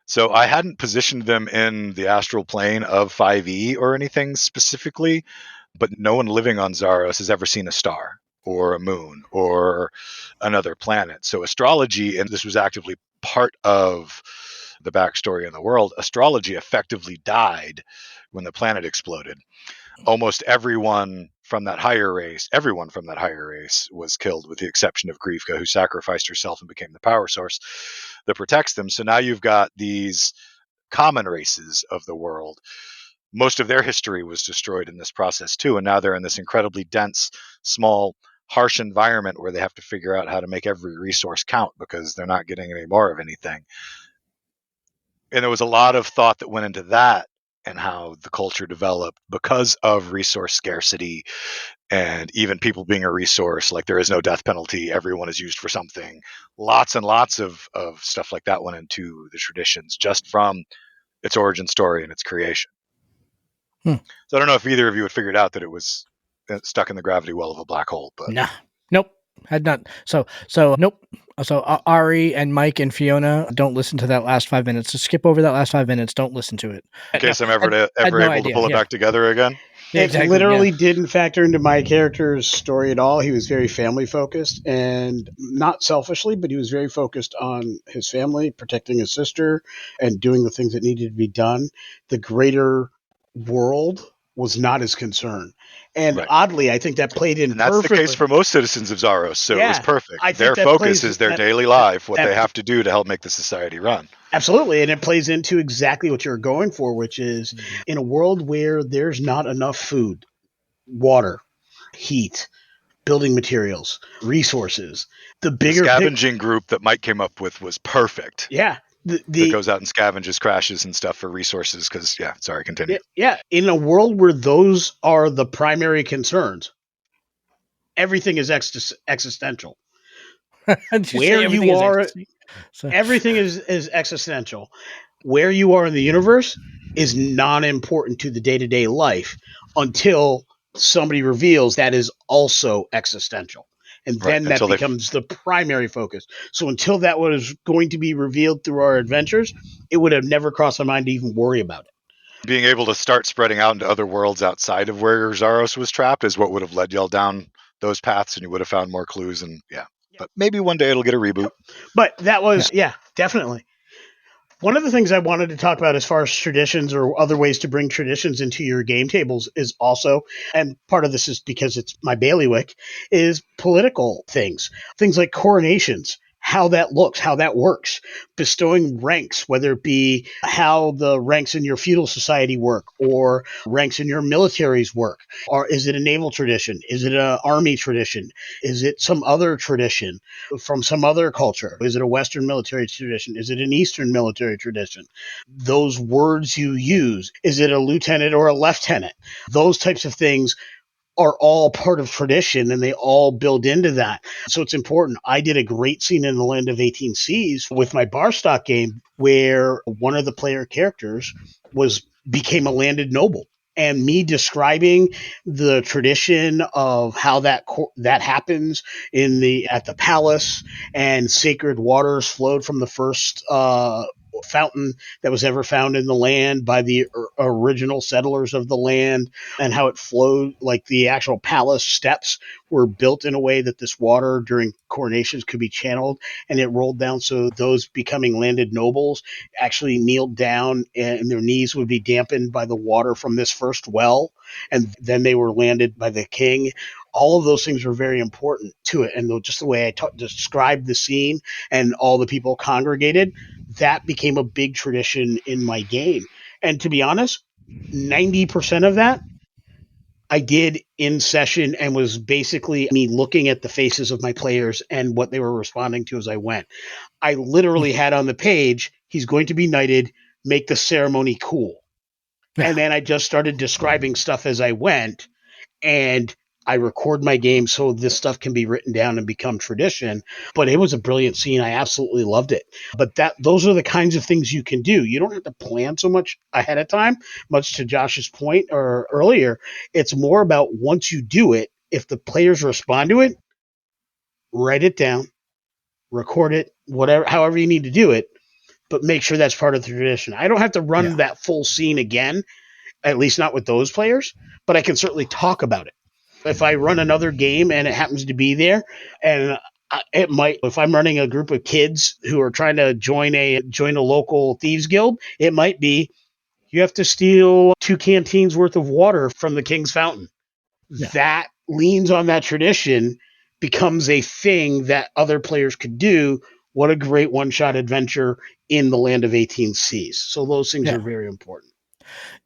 So I hadn't positioned them in the astral plane of 5e or anything specifically, but no one living on Zaros has ever seen a star or a moon or another planet. So astrology, and this was actively part of the backstory in the world, astrology effectively died when the planet exploded. Almost everyone from that higher race was killed, with the exception of Grivka, who sacrificed herself and became the power source that protects them. So now you've got these common races of the world. Most of their history was destroyed in this process too, and now they're in this incredibly dense, small, harsh environment where they have to figure out how to make every resource count because they're not getting any more of anything. And there was a lot of thought that went into that and how the culture developed because of resource scarcity and even people being a resource. Like, there is no death penalty, everyone is used for something. Lots and lots of stuff like that went into the traditions just from its origin story and its creation. So I don't know if either of you had figured out that it was stuck in the gravity well of a black hole, but Nah. Nope. Had not. So nope. So Ari and Mike and Fiona, don't listen to that last 5 minutes. Just skip over that last 5 minutes. Don't listen to it. in case I'm ever able to pull it back together again. Yeah, it literally didn't factor into my character's story at all. He was very family focused, and not selfishly, but he was very focused on his family, protecting his sister, and doing the things that needed to be done. The greater world was not his concern. And oddly, I think that played in perfectly. That's the case for most citizens of Zaros, so it was perfect. Their focus is their daily life, what they have to do to help make the society run. Absolutely, and it plays into exactly what you're going for, which is in a world where there's not enough food, water, heat, building materials, resources. The scavenging group that Mike came up with was perfect. Yeah. That goes out and scavenges crashes and stuff for resources because, continue. Yeah, in a world where those are the primary concerns, everything is existential. Where you are, everything is existential. Where you are in the universe is non-important to the day-to-day life until somebody reveals that is also existential. And then that becomes the primary focus. So until that was going to be revealed through our adventures, it would have never crossed my mind to even worry about it. Being able to start spreading out into other worlds outside of where Zaros was trapped is what would have led y'all down those paths, and you would have found more clues. And but maybe one day it'll get a reboot. But that was, definitely. One of the things I wanted to talk about as far as traditions or other ways to bring traditions into your game tables is also, and part of this is because it's my bailiwick, is political things. Things like coronations, how that looks, how that works, bestowing ranks, whether it be how the ranks in your feudal society work or ranks in your militaries work. Or is it a naval tradition? Is it an army tradition? Is it some other tradition from some other culture? Is it a Western military tradition? Is it an Eastern military tradition? Those words you use, is it a lieutenant or a lieutenant? Those types of things are all part of tradition, and they all build into that. So it's important. I did a great scene in the Land of 18 Seas with my Barstock game where one of the player characters became a landed noble. And me describing the tradition of how that happens at the palace, and sacred waters flowed from the first fountain that was ever found in the land by the original settlers of the land, and how it flowed, like the actual palace steps were built in a way that this water during coronations could be channeled, and it rolled down, so those becoming landed nobles actually kneeled down and their knees would be dampened by the water from this first well, and then they were landed by the king. All of those things were very important to it, and just the way I described the scene and all the people congregated, that became a big tradition in my game. And to be honest, 90% of that I did in session, and was basically me looking at the faces of my players and what they were responding to as I went. I literally had on the page, he's going to be knighted, make the ceremony cool. And then I just started describing stuff as I went, and I record my game so this stuff can be written down and become tradition. But it was a brilliant scene. I absolutely loved it. But those are the kinds of things you can do. You don't have to plan so much ahead of time, much to Josh's point or earlier. It's more about once you do it, if the players respond to it, write it down, record it, whatever, however you need to do it, but make sure that's part of the tradition. I don't have to run that full scene again, at least not with those players, but I can certainly talk about it. If I run another game and it happens to be there, and it might, if I'm running a group of kids who are trying to join a local thieves guild, it might be you have to steal 2 canteens worth of water from the king's fountain. Yeah. That leans on that tradition, becomes a thing that other players could do. What a great one-shot adventure in the land of 18 Seas. So those things are very important.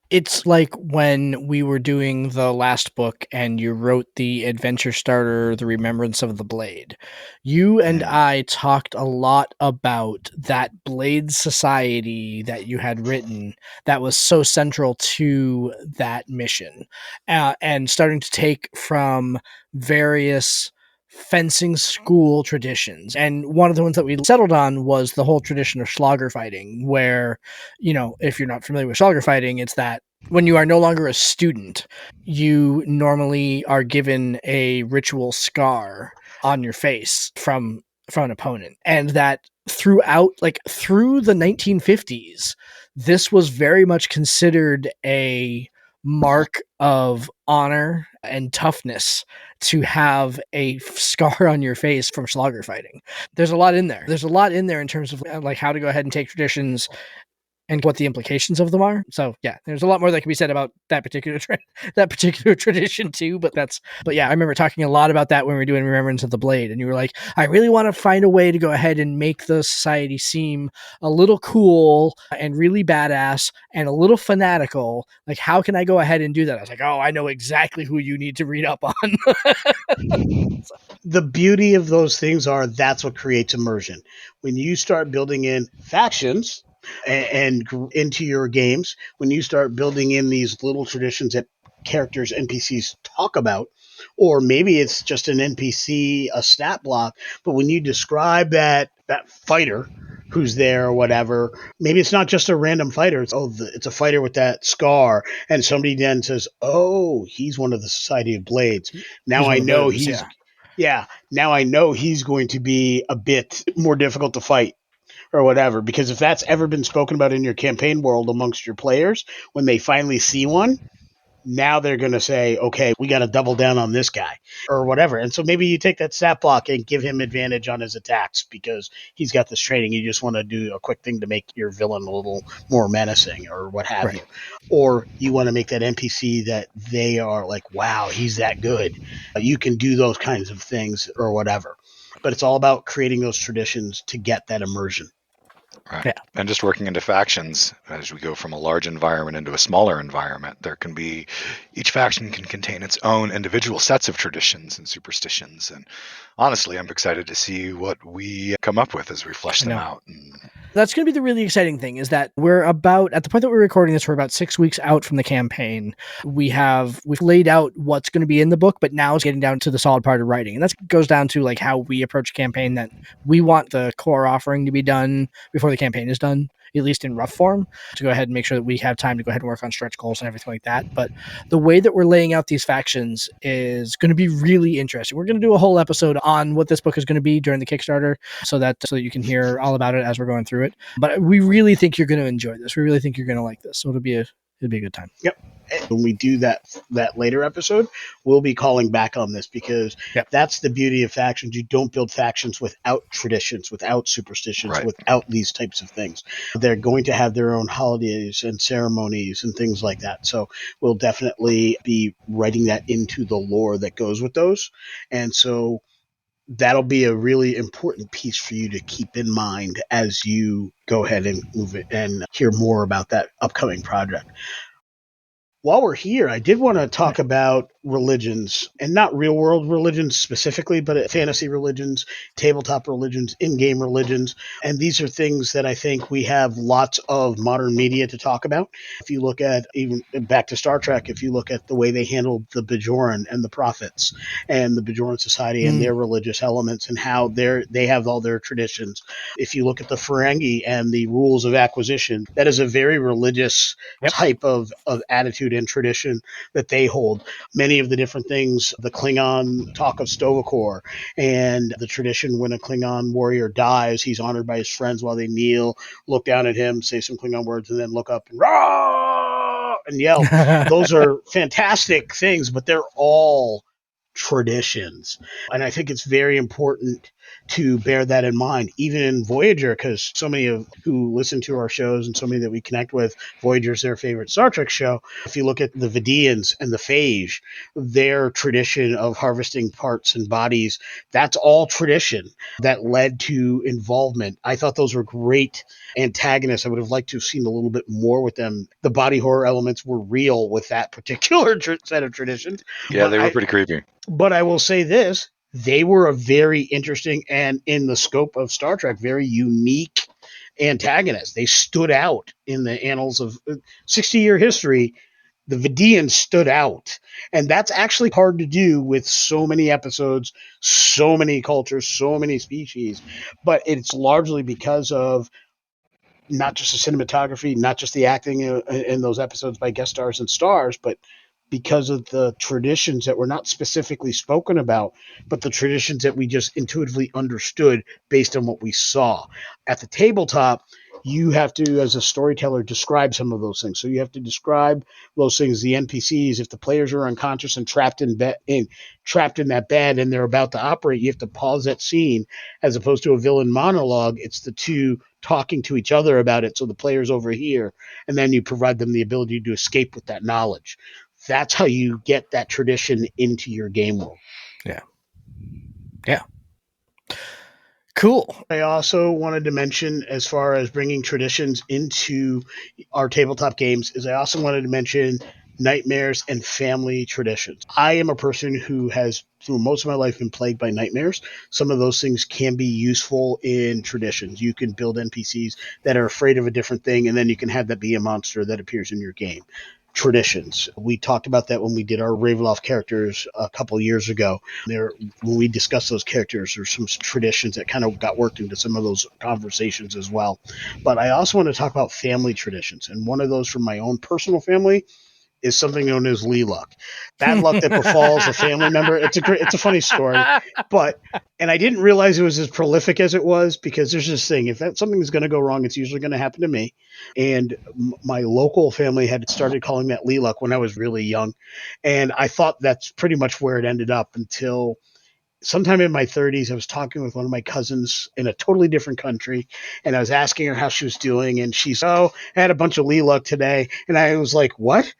It's like when we were doing the last book and you wrote the adventure starter, The Remembrance of the Blade. You and I talked a lot about that Blade society that you had written that was so central to that mission, and starting to take from various fencing school traditions. And one of the ones that we settled on was the whole tradition of Schlager fighting, where, if you're not familiar with Schlager fighting, it's that when you are no longer a student, you normally are given a ritual scar on your face from an opponent. And that through the 1950s, this was very much considered a mark of honor and toughness to have a scar on your face from Schlager fighting. There's a lot in there. There's a lot in there in terms of like how to go ahead and take traditions and what the implications of them are. So yeah, there's a lot more that can be said about that particular tradition too. But yeah, I remember talking a lot about that when we were doing Remembrance of the Blade, and you were like, I really want to find a way to go ahead and make the society seem a little cool and really badass and a little fanatical. Like, how can I go ahead and do that? I was like, oh, I know exactly who you need to read up on. The beauty of those things that's what creates immersion. When you start building in factions and into your games, when you start building in these little traditions that characters, NPCs talk about, or maybe it's just an NPC, a stat block, but when you describe that fighter who's there or whatever, maybe it's not just a random fighter. It's a fighter with that scar, and somebody then says, oh, he's one of the Society of Blades. Now I know now I know he's going to be a bit more difficult to fight or whatever, because if that's ever been spoken about in your campaign world amongst your players, when they finally see one, now they're going to say, okay, we got to double down on this guy or whatever. And so maybe you take that stat block and give him advantage on his attacks because he's got this training. You just want to do a quick thing to make your villain a little more menacing or what have you. Or you want to make that NPC that they are like, wow, he's that good. You can do those kinds of things or whatever. But it's all about creating those traditions to get that immersion. Right. Yeah. And just working into factions as we go from a large environment into a smaller environment, each faction can contain its own individual sets of traditions and superstitions. And honestly, I'm excited to see what we come up with as we flesh them out. That's going to be the really exciting thing, is that we're about, at the point that we're recording this, we're about 6 weeks out from the campaign. We've laid out what's going to be in the book, but now it's getting down to the solid part of writing. And that goes down to like how we approach a campaign, that we want the core offering to be done before the campaign is done, at least in rough form, to go ahead and make sure that we have time to go ahead and work on stretch goals and everything like that. But the way that we're laying out these factions is going to be really interesting. We're going to do a whole episode on what this book is going to be during the Kickstarter, so that you can hear all about it as we're going through it. But we really think you're going to enjoy this. We really think you're going to like this. So it'll be a good time. Yep. When we do that later episode, we'll be calling back on this, because that's the beauty of factions. You don't build factions without traditions, without superstitions, without these types of things. They're going to have their own holidays and ceremonies and things like that. So we'll definitely be writing that into the lore that goes with those. And so that'll be a really important piece for you to keep in mind as you go ahead and move it and hear more about that upcoming project. While we're here, I did want to talk about religions, and not real world religions specifically, but fantasy religions, tabletop religions, in-game religions. And these are things that I think we have lots of modern media to talk about. If you look at, even back to Star Trek, if you look at the way they handled the Bajoran and the prophets and the Bajoran society and their religious elements and how they have all their traditions. If you look at the Ferengi and the rules of acquisition, that is a very religious type of attitude and tradition that they hold. Many of the different things, the Klingon talk of Stovacor, and the tradition when a Klingon warrior dies, he's honored by his friends while they kneel, look down at him, say some Klingon words, and then look up and rah and yell. Those are fantastic things, but they're all traditions. And I think it's very important to bear that in mind, even in Voyager, because so many of who listen to our shows and so many that we connect with, Voyager's their favorite Star Trek show. If you look at the Vidians and the Phage, their tradition of harvesting parts and bodies, that's all tradition that led to involvement. I thought those were great antagonists. I would have liked to have seen a little bit more with them. The body horror elements were real with that particular set of traditions. Yeah, they were pretty creepy. But I will say this, they were a very interesting and, in the scope of Star Trek, very unique antagonist. They stood out in the annals of 60-year history. The Vidians stood out. And that's actually hard to do with so many episodes, so many cultures, so many species. But it's largely because of not just the cinematography, not just the acting in those episodes by guest stars and stars, but because of the traditions that were not specifically spoken about, but the traditions that we just intuitively understood based on what we saw. At the tabletop, you have to, as a storyteller, describe some of those things. So you have to describe those things, the NPCs. If the players are unconscious and trapped in that bed and they're about to operate, you have to pause that scene. As opposed to a villain monologue, it's the two talking to each other about it, so the players overhear, and then you provide them the ability to escape with that knowledge. That's how you get that tradition into your game world. Yeah. Cool. I also wanted to mention, as far as bringing traditions into our tabletop games, is I also wanted to mention nightmares and family traditions. I am a person who has, through most of my life, been plagued by nightmares. Some of those things can be useful in traditions. You can build NPCs that are afraid of a different thing, and then you can have that be a monster that appears in your game. Traditions. We talked about that when we did our Ravenloft characters a couple of years ago. When we discussed those characters, there's some traditions that kind of got worked into some of those conversations as well. But I also want to talk about family traditions. And one of those from my own personal family is something known as Lee luck. Bad luck that befalls a family member. It's a funny story, and I didn't realize it was as prolific as it was, because there's this thing: if something is going to go wrong, it's usually going to happen to me. And my local family had started calling that Lee luck when I was really young, and I thought that's pretty much where it ended up until sometime in my 30s. I was talking with one of my cousins in a totally different country, and I was asking her how she was doing, and she's, "Oh, I had a bunch of Lee luck today," and I was like, "What?"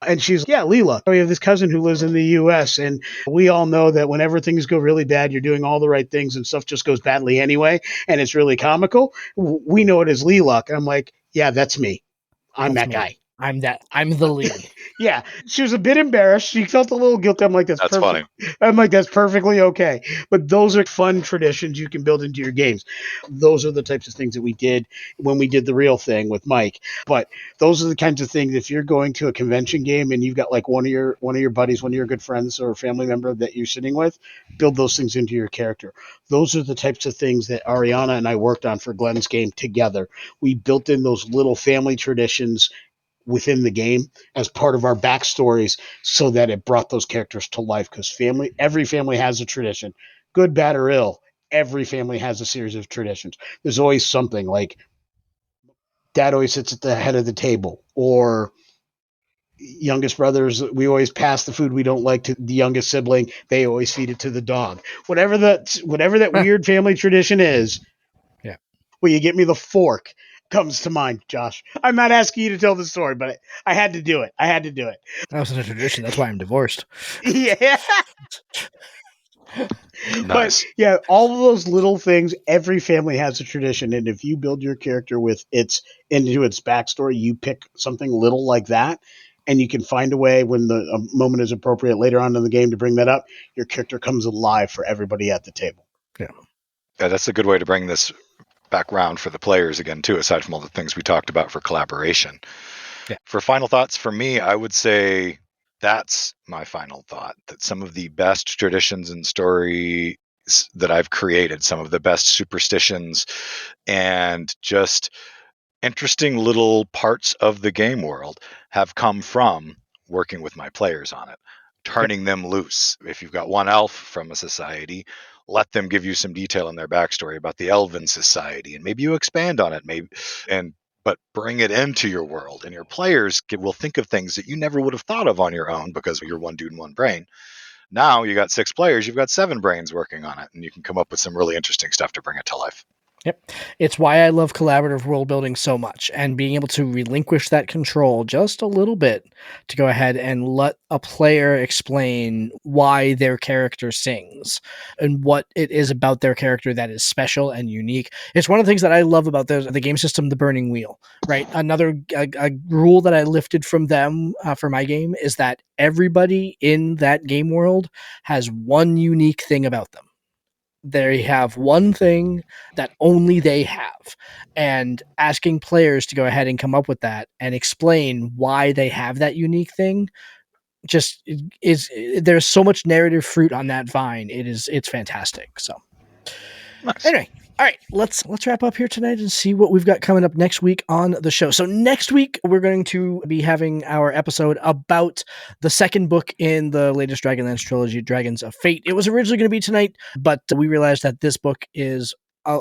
And she's, "Yeah, Leela. We have this cousin who lives in the U.S., and we all know that whenever things go really bad, you're doing all the right things and stuff just goes badly anyway, and it's really comical. We know it as Lee luck." And I'm like, "Yeah, that's me. I'm That's that me. guy." I'm the lead. Yeah, she was a bit embarrassed. She felt a little guilty. I'm like, that's perfect. funny. I'm like, that's perfectly okay. But those are fun traditions you can build into your games. Those are the types of things that we did when we did the real thing with Mike. But those are the kinds of things, if you're going to a convention game and you've got like one of your buddies, one of your good friends or a family member that you're sitting with, build those things into your character. Those are the types of things that Ariana and I worked on for Glen's game together. We built in those little family traditions within the game as part of our backstories, so that it brought those characters to life. Because every family has a tradition, good, bad, or ill. Every family has a series of traditions. There's always something, like dad always sits at the head of the table, or youngest brothers, we always pass the food we don't like to the youngest sibling. They always feed it to the dog. Whatever that weird family tradition is. Yeah. Will you get me the fork? Comes to mind, Josh. I'm not asking you to tell the story, but I had to do it. That wasn't a tradition. That's why I'm divorced. Yeah. Nice. But yeah, all of those little things, every family has a tradition. And if you build your character with into its backstory, you pick something little like that, and you can find a way when a moment is appropriate later on in the game to bring that up, your character comes alive for everybody at the table. Yeah, that's a good way to bring this back round for the players again, too, aside from all the things we talked about for collaboration. Yeah. For final thoughts for me, I would say that's my final thought, that some of the best traditions and stories that I've created, some of the best superstitions and just interesting little parts of the game world have come from working with my players on it, turning them loose. If you've got one elf from a society, let them give you some detail in their backstory about the elven society, and maybe you expand on it, but bring it into your world, and your players will think of things that you never would have thought of on your own because you're one dude and one brain. Now you got 6 players, you've got 7 brains working on it, and you can come up with some really interesting stuff to bring it to life. Yep. It's why I love collaborative world building so much, and being able to relinquish that control just a little bit to go ahead and let a player explain why their character sings and what it is about their character that is special and unique. It's one of the things that I love about the game system, the Burning Wheel, right? Another a rule that I lifted from them for my game is that everybody in that game world has one unique thing about them. They have one thing that only they have, and asking players to go ahead and come up with that and explain why they have that unique thing just is there's so much narrative fruit on that vine. It's fantastic. So Nice. Anyway, all right, let's wrap up here tonight and see what we've got coming up next week on the show. So next week, we're going to be having our episode about the second book in the latest Dragonlance trilogy, Dragons of Fate. It was originally going to be tonight, but we realized that this book is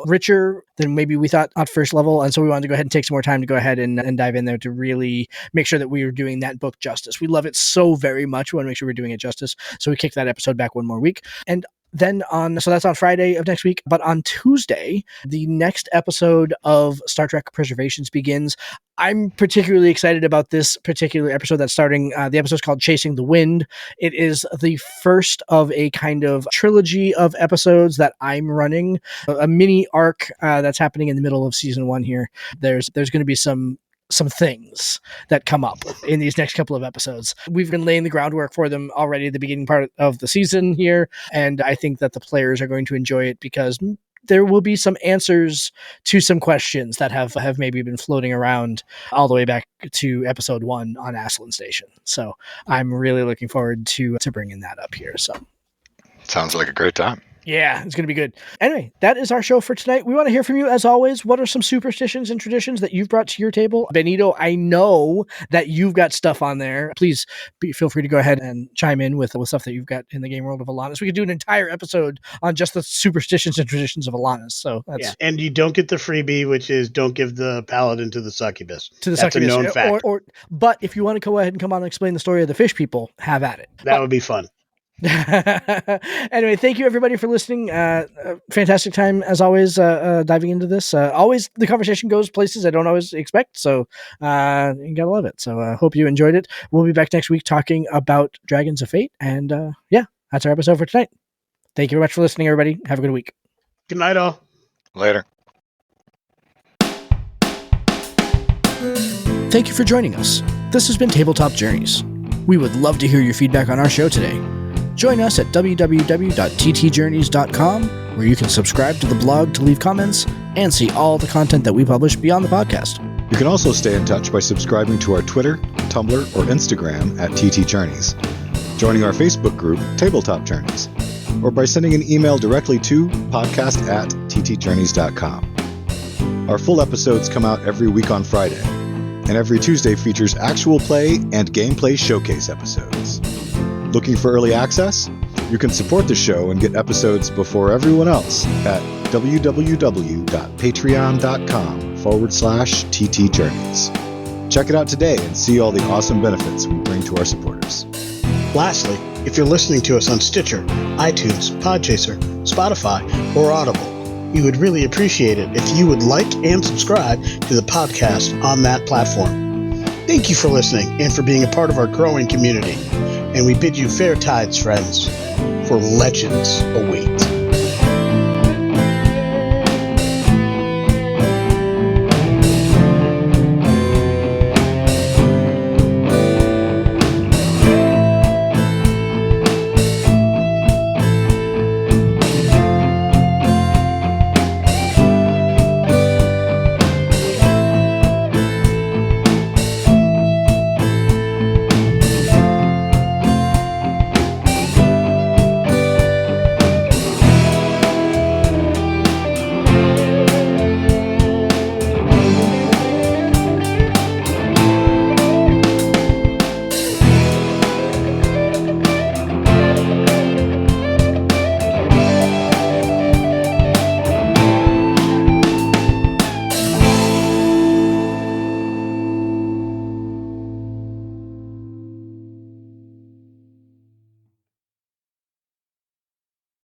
richer than maybe we thought at first level, and so we wanted to go ahead and take some more time to go ahead and dive in there to really make sure that we were doing that book justice. We love it so very much. We want to make sure we're doing it justice, so we kicked that episode back one more week. And then so that's on Friday of next week, but on Tuesday, the next episode of Star Trek Preservations begins. I'm particularly excited about this particular episode that's starting. The episode's called Chasing the Wind. It is the first of a kind of trilogy of episodes that I'm running, a mini arc that's happening in the middle of season 1 here. There's going to be some things that come up in these next couple of episodes. We've been laying the groundwork for them already at the beginning part of the season here, and I think that the players are going to enjoy it because there will be some answers to some questions that have maybe been floating around all the way back to episode 1 on Aslan Station. So I'm really looking forward to bringing that up here. So Sounds like a great time. yeah, it's going to be good. Anyway, that is our show for tonight. We want to hear from you as always. What are some superstitions and traditions that you've brought to your table? Benito, I know that you've got stuff on there. Please feel free to go ahead and chime in with stuff that you've got in the game world of Alanis. We could do an entire episode on just the superstitions and traditions of Alanis. So that's and you don't get the freebie, which is don't give the paladin to the succubus. That's succubus. a known fact. But if you want to go ahead and come on and explain the story of the fish people, have at it. That would be fun. Anyway, thank you everybody for listening. Fantastic time as always diving into this. Always the conversation goes places I don't always expect, so you gotta love it. So hope you enjoyed it. We'll be back next week talking about Dragons of Fate, and that's our episode for tonight. Thank you very much for listening, everybody. Have a good week. Good night, all. Later. Thank you for joining us. This has been Tabletop Journeys. We would love to hear your feedback on our show today. Join us at www.ttjourneys.com, where you can subscribe to the blog to leave comments and see all the content that we publish beyond the podcast. You can also stay in touch by subscribing to our Twitter, Tumblr, or Instagram at TT Journeys, joining our Facebook group, Tabletop Journeys, or by sending an email directly to podcast@ttjourneys.com. Our full episodes come out every week on Friday, and every Tuesday features actual play and gameplay showcase episodes. Looking for early access? You can support the show and get episodes before everyone else at www.patreon.com/TT Journeys. Check it out today and see all the awesome benefits we bring to our supporters. Lastly, if you're listening to us on Stitcher, iTunes, Podchaser, Spotify, or Audible, we would really appreciate it if you would like and subscribe to the podcast on that platform. Thank you for listening and for being a part of our growing community. And we bid you fair tides, friends, for legends await.